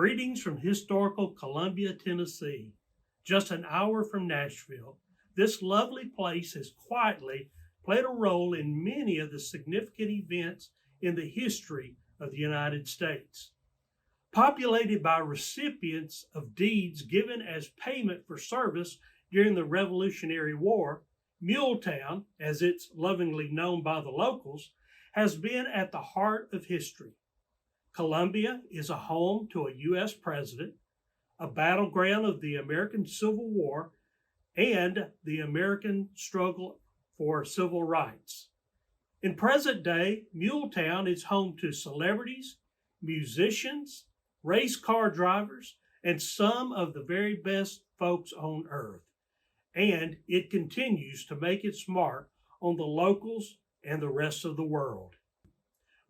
Greetings from historical Columbia, Tennessee. Just an hour from Nashville, this lovely place has quietly played a role in many of the significant events in the history of the United States. Populated by recipients of deeds given as payment for service during the Revolutionary War, Muletown, as it's lovingly known by the locals, has been at the heart of history. Columbia is a home to a U.S. president, a battleground of the American Civil War, and the American struggle for civil rights. In present day, Muletown is home to celebrities, musicians, race car drivers, and some of the very best folks on earth. And it continues to make its mark on the locals and the rest of the world.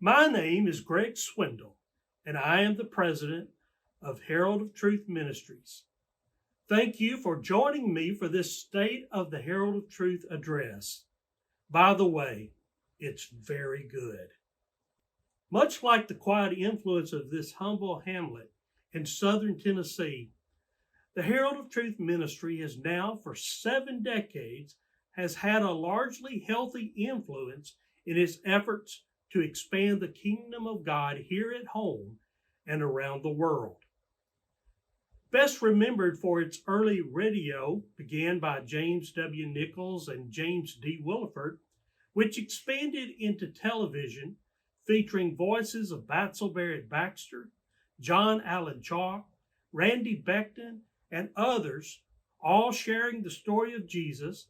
My name is Greg Swindle, and I am the president of Herald of Truth Ministries. Thank you for joining me for this State of the Herald of Truth address. By the way, it's very good. Much like the quiet influence of this humble hamlet in southern Tennessee, the Herald of Truth Ministry has now for 7 decades has had a largely healthy influence in its efforts to expand the kingdom of God here at home and around the world. Best remembered for its early radio, began by James W. Nichols and James D. Williford, which expanded into television, featuring voices of Batsell Barrett Baxter, John Allen Chalk, Randy Beckton, and others, all sharing the story of Jesus,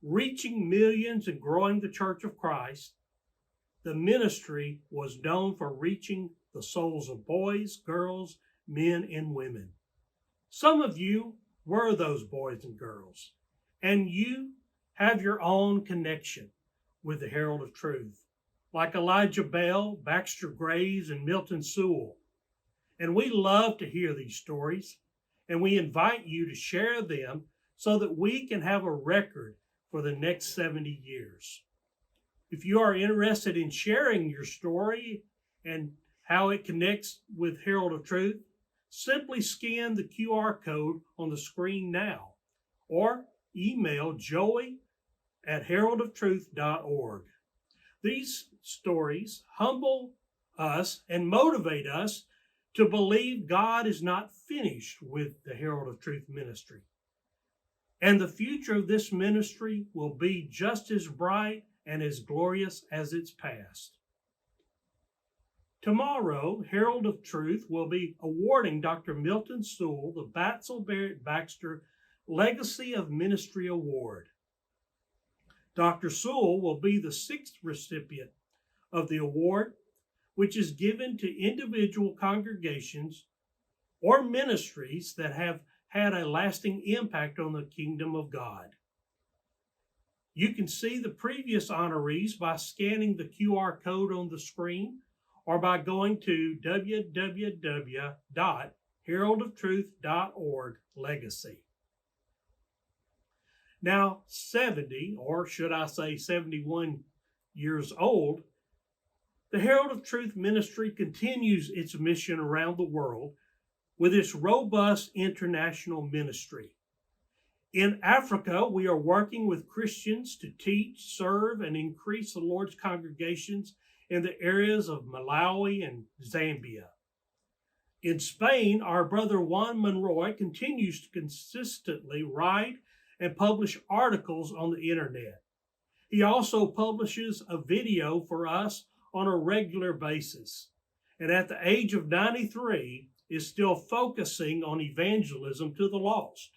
reaching millions and growing the Church of Christ. The ministry was known for reaching the souls of boys, girls, men, and women. Some of you were those boys and girls, and you have your own connection with the Herald of Truth, like Elijah Bell, Baxter Graves, and Milton Sewell. And we love to hear these stories, and we invite you to share them so that we can have a record for the next 70 years. If you are interested in sharing your story and how it connects with Herald of Truth, simply scan the QR code on the screen now or email joey@heraldoftruth.org. These stories humble us and motivate us to believe God is not finished with the Herald of Truth ministry. And the future of this ministry will be just as bright and as glorious as its past. Tomorrow, Herald of Truth will be awarding Dr. Milton Sewell the Batsell Barrett Baxter Legacy of Ministry Award. Dr. Sewell will be the 6th recipient of the award, which is given to individual congregations or ministries that have had a lasting impact on the kingdom of God. You can see the previous honorees by scanning the QR code on the screen or by going to www.heraldoftruth.org/legacy. Now 70, or should I say 71 years old, the Herald of Truth ministry continues its mission around the world with its robust international ministry. In Africa, we are working with Christians to teach, serve, and increase the Lord's congregations in the areas of Malawi and Zambia. In Spain, our brother Juan Monroy continues to consistently write and publish articles on the internet. He also publishes a video for us on a regular basis, and at the age of 93 is still focusing on evangelism to the lost.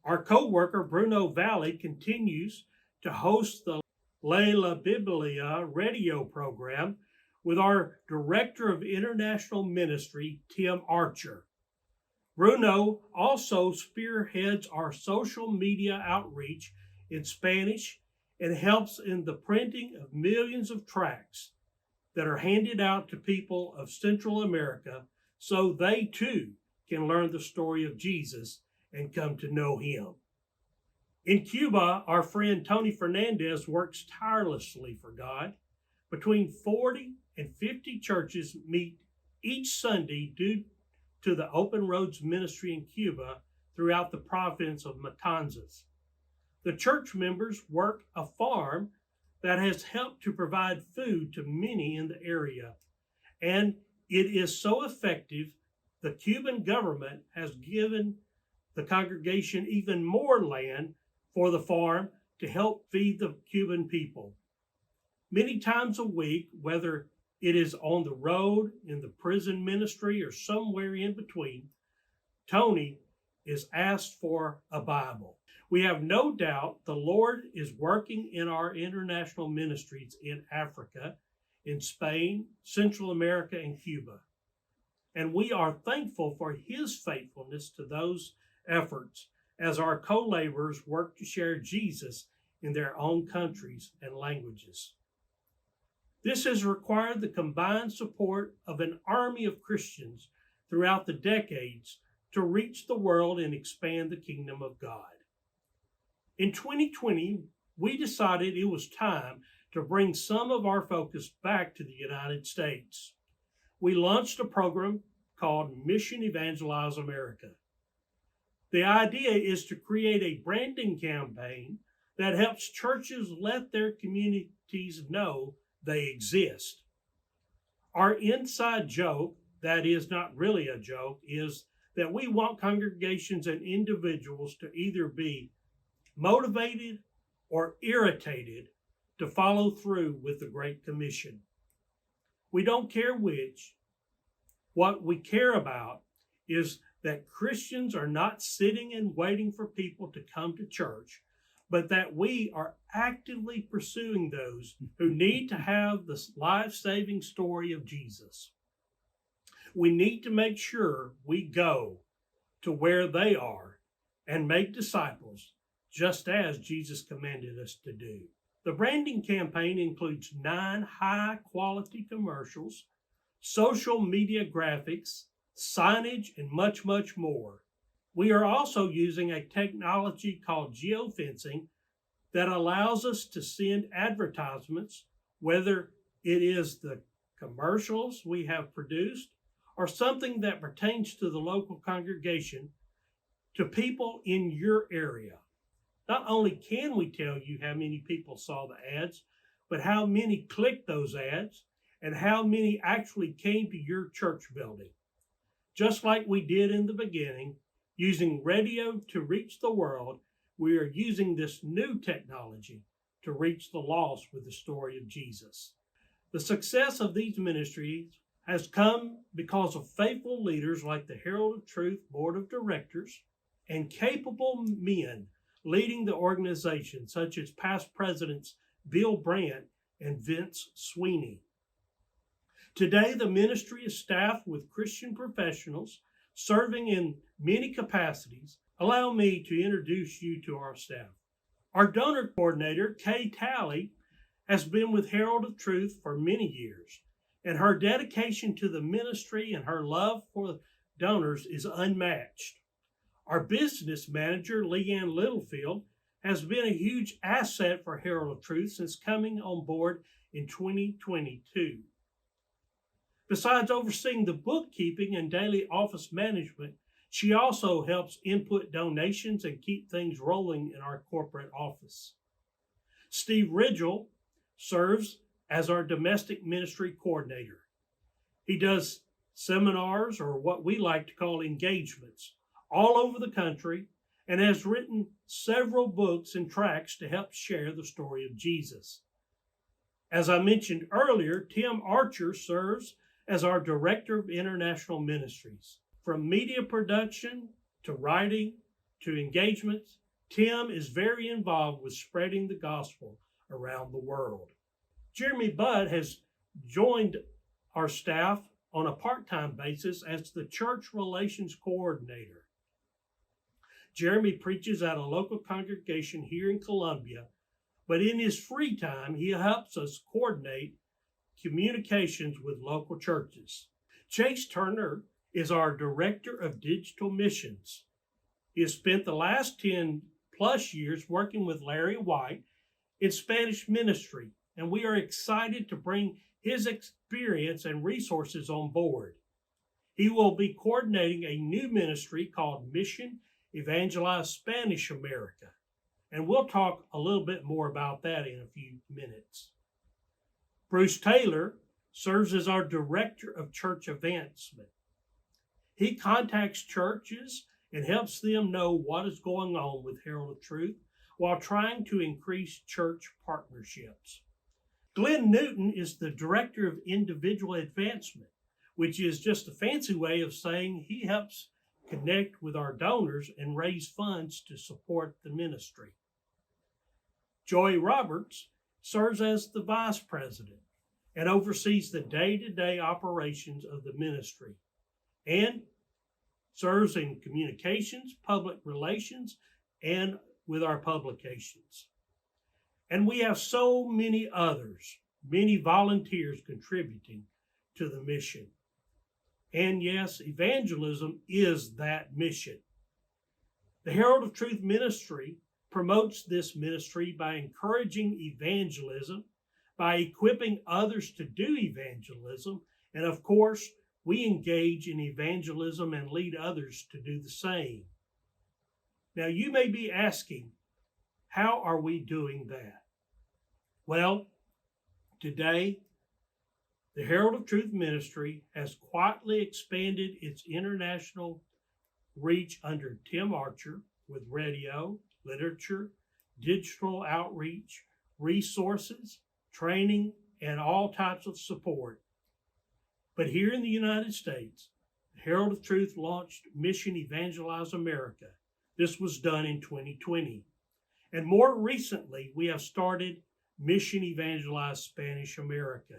Our co-worker Bruno Valley continues to host the Layla Biblia radio program with our Director of International Ministry, Tim Archer. Bruno also spearheads our social media outreach in Spanish and helps in the printing of millions of tracts that are handed out to people of Central America so they too can learn the story of Jesus and come to know him. In Cuba, our friend Tony Fernandez works tirelessly for God. Between 40 and 50 churches meet each Sunday due to the Open Roads Ministry in Cuba throughout the province of Matanzas. The church members work a farm that has helped to provide food to many in the area. And it is so effective, the Cuban government has given the congregation even more land for the farm to help feed the Cuban people. Many times a week, whether it is on the road, in the prison ministry, or somewhere in between, Tony is asked for a Bible. We have no doubt the Lord is working in our international ministries in Africa, in Spain, Central America, and Cuba. And we are thankful for his faithfulness to those efforts as our co-laborers work to share Jesus in their own countries and languages. This has required the combined support of an army of Christians throughout the decades to reach the world and expand the kingdom of God. In 2020, we decided it was time to bring some of our focus back to the United States. We launched a program called Mission Evangelize America. The idea is to create a branding campaign that helps churches let their communities know they exist. Our inside joke, that is not really a joke, is that we want congregations and individuals to either be motivated or irritated to follow through with the Great Commission. We don't care which. What we care about is that Christians are not sitting and waiting for people to come to church, but that we are actively pursuing those who need to have the life-saving story of Jesus. We need to make sure we go to where they are and make disciples, just as Jesus commanded us to do. The branding campaign includes 9 high-quality commercials, social media graphics, signage, and much, much more. We are also using a technology called geofencing that allows us to send advertisements, whether it is the commercials we have produced or something that pertains to the local congregation, to people in your area. Not only can we tell you how many people saw the ads, but how many clicked those ads and how many actually came to your church building. Just like we did in the beginning, using radio to reach the world, we are using this new technology to reach the lost with the story of Jesus. The success of these ministries has come because of faithful leaders like the Herald of Truth Board of Directors and capable men leading the organization, such as past presidents Bill Brandt and Vince Sweeney. Today, the ministry is staffed with Christian professionals serving in many capacities. Allow me to introduce you to our staff. Our donor coordinator, Kay Talley, has been with Herald of Truth for many years, and her dedication to the ministry and her love for donors is unmatched. Our business manager, Leanne Littlefield, has been a huge asset for Herald of Truth since coming on board in 2022. Besides overseeing the bookkeeping and daily office management, she also helps input donations and keep things rolling in our corporate office. Steve Ridgell serves as our domestic ministry coordinator. He does seminars, or what we like to call engagements, all over the country, and has written several books and tracts to help share the story of Jesus. As I mentioned earlier, Tim Archer serves as our Director of International Ministries. From media production to writing to engagements, Tim is very involved with spreading the gospel around the world. Jeremy Budd has joined our staff on a part-time basis as the Church Relations Coordinator. Jeremy preaches at a local congregation here in Columbia, but in his free time, he helps us coordinate communications with local churches. Chase Turner is our Director of Digital Missions. He has spent the last 10 plus years working with Larry White in Spanish ministry, and we are excited to bring his experience and resources on board. He will be coordinating a new ministry called Mission Evangelize Spanish America. And we'll talk a little bit more about that in a few minutes. Bruce Taylor serves as our Director of Church Advancement. He contacts churches and helps them know what is going on with Herald of Truth while trying to increase church partnerships. Glenn Newton is the Director of Individual Advancement, which is just a fancy way of saying he helps connect with our donors and raise funds to support the ministry. Joy Roberts serves as the Vice President and oversees the day-to-day operations of the ministry and serves in communications, public relations, and with our publications. And we have so many others, many volunteers contributing to the mission. And yes, evangelism is that mission. The Herald of Truth ministry promotes this ministry by encouraging evangelism, by equipping others to do evangelism, and of course, we engage in evangelism and lead others to do the same. Now, you may be asking, how are we doing that? Well, today, the Herald of Truth ministry has quietly expanded its international reach under Tim Archer with radio, literature, digital outreach, resources, training, and all types of support. But here in the United States, the Herald of Truth launched Mission Evangelize America. This was done in 2020. And more recently, we have started Mission Evangelize Spanish America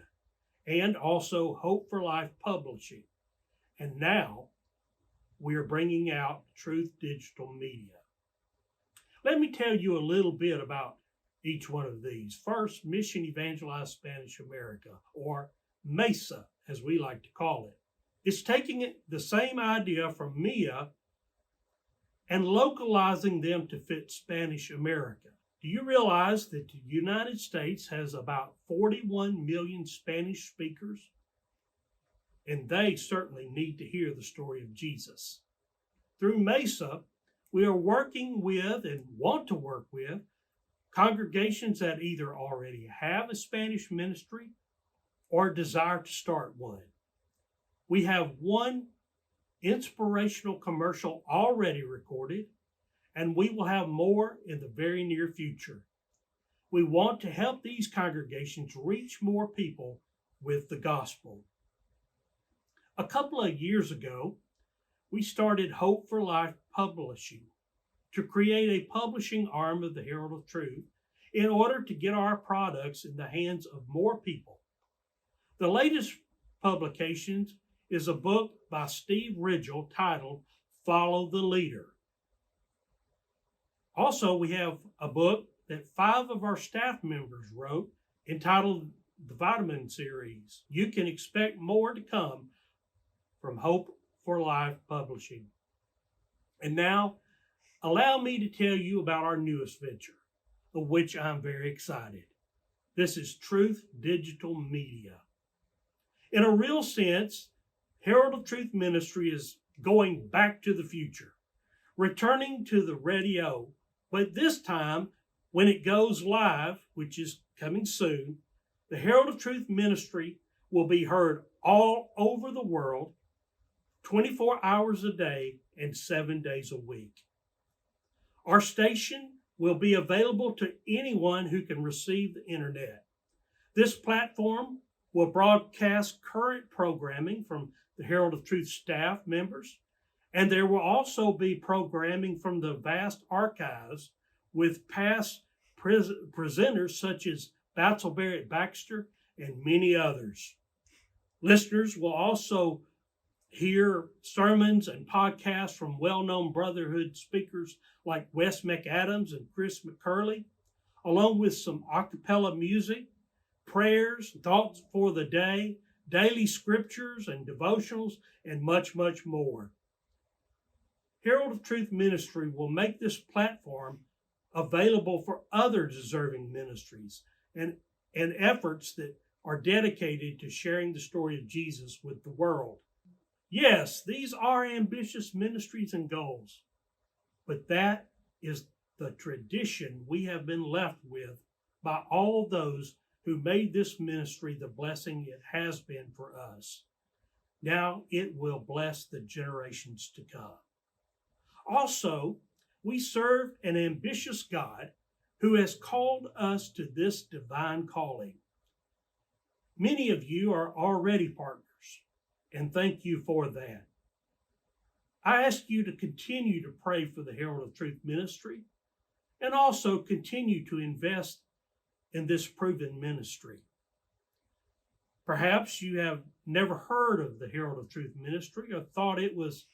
and also Hope for Life Publishing. And now we are bringing out Truth Digital Media. Let me tell you a little bit about each one of these. First, Mission Evangelize Spanish America, or MESA, as we like to call it. It's taking the same idea from MIA and localizing them to fit Spanish America. Do you realize that the United States has about 41 million Spanish speakers? And they certainly need to hear the story of Jesus. Through MESA, we are working with and want to work with congregations that either already have a Spanish ministry or desire to start one. We have one inspirational commercial already recorded, and we will have more in the very near future. We want to help these congregations reach more people with the gospel. A couple of years ago, we started Hope for Life Publishing to create a publishing arm of the Herald of Truth in order to get our products in the hands of more people. The latest publication is a book by Steve Ridgell titled Follow the Leader. Also, we have a book that 5 of our staff members wrote entitled The Vitamin Series. You can expect more to come from Hope for Life Publishing. And now, allow me to tell you about our newest venture, of which I'm very excited. This is Truth Digital Media. In a real sense, Herald of Truth Ministry is going back to the future, returning to the radio, but this time, when it goes live, which is coming soon, the Herald of Truth Ministry will be heard all over the world, 24 hours a day and 7 days a week. Our station will be available to anyone who can receive the internet. This platform will broadcast current programming from the Herald of Truth staff members, and there will also be programming from the vast archives with past presenters such as Batzel Barrett Baxter and many others. Listeners will also hear sermons and podcasts from well-known Brotherhood speakers like Wes McAdams and Chris McCurley, along with some a cappella music, prayers, thoughts for the day, daily scriptures and devotionals, and much, much more. Herald of Truth Ministry will make this platform available for other deserving ministries and efforts that are dedicated to sharing the story of Jesus with the world. Yes, these are ambitious ministries and goals, but that is the tradition we have been left with by all those who made this ministry the blessing it has been for us. Now it will bless the generations to come. Also, we serve an ambitious God who has called us to this divine calling. Many of you are already partners, and thank you for that. I ask you to continue to pray for the Herald of Truth ministry and also continue to invest in this proven ministry. Perhaps you have never heard of the Herald of Truth ministry or thought it was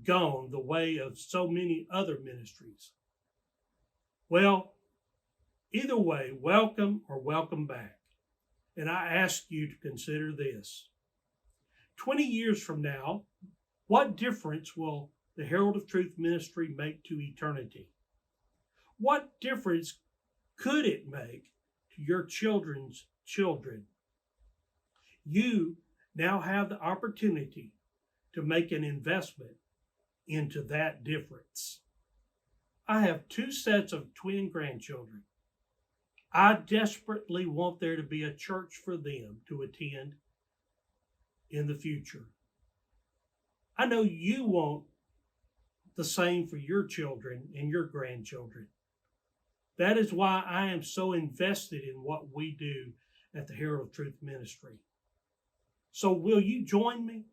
gone the way of so many other ministries. Well, either way, welcome or welcome back. And I ask you to consider this. 20 years from now, what difference will the Herald of Truth ministry make to eternity? What difference could it make to your children's children? You now have the opportunity to make an investment into that difference. I have 2 sets of twin grandchildren. I desperately want there to be a church for them to attend in the future. I know you want the same for your children and your grandchildren. That is why I am so invested in what we do at the Herald of Truth Ministry. So will you join me?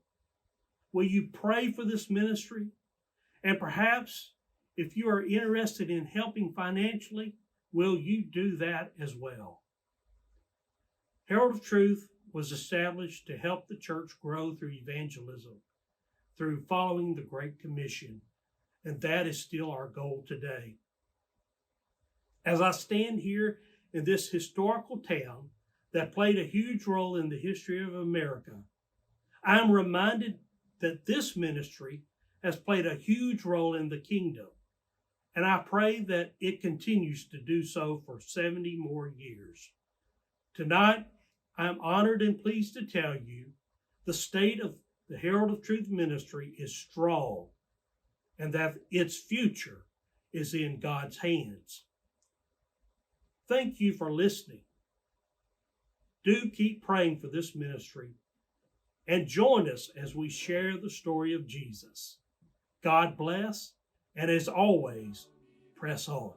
Will you pray for this ministry? And perhaps if you are interested in helping financially, will you do that as well? Herald of Truth was established to help the church grow through evangelism, through following the Great Commission, and that is still our goal today. As I stand here in this historical town that played a huge role in the history of America, I am reminded that this ministry has played a huge role in the kingdom, and I pray that it continues to do so for 70 more years. Tonight, I am honored and pleased to tell you the state of the Herald of Truth ministry is strong and that its future is in God's hands. Thank you for listening. Do keep praying for this ministry and join us as we share the story of Jesus. God bless, and as always, press on.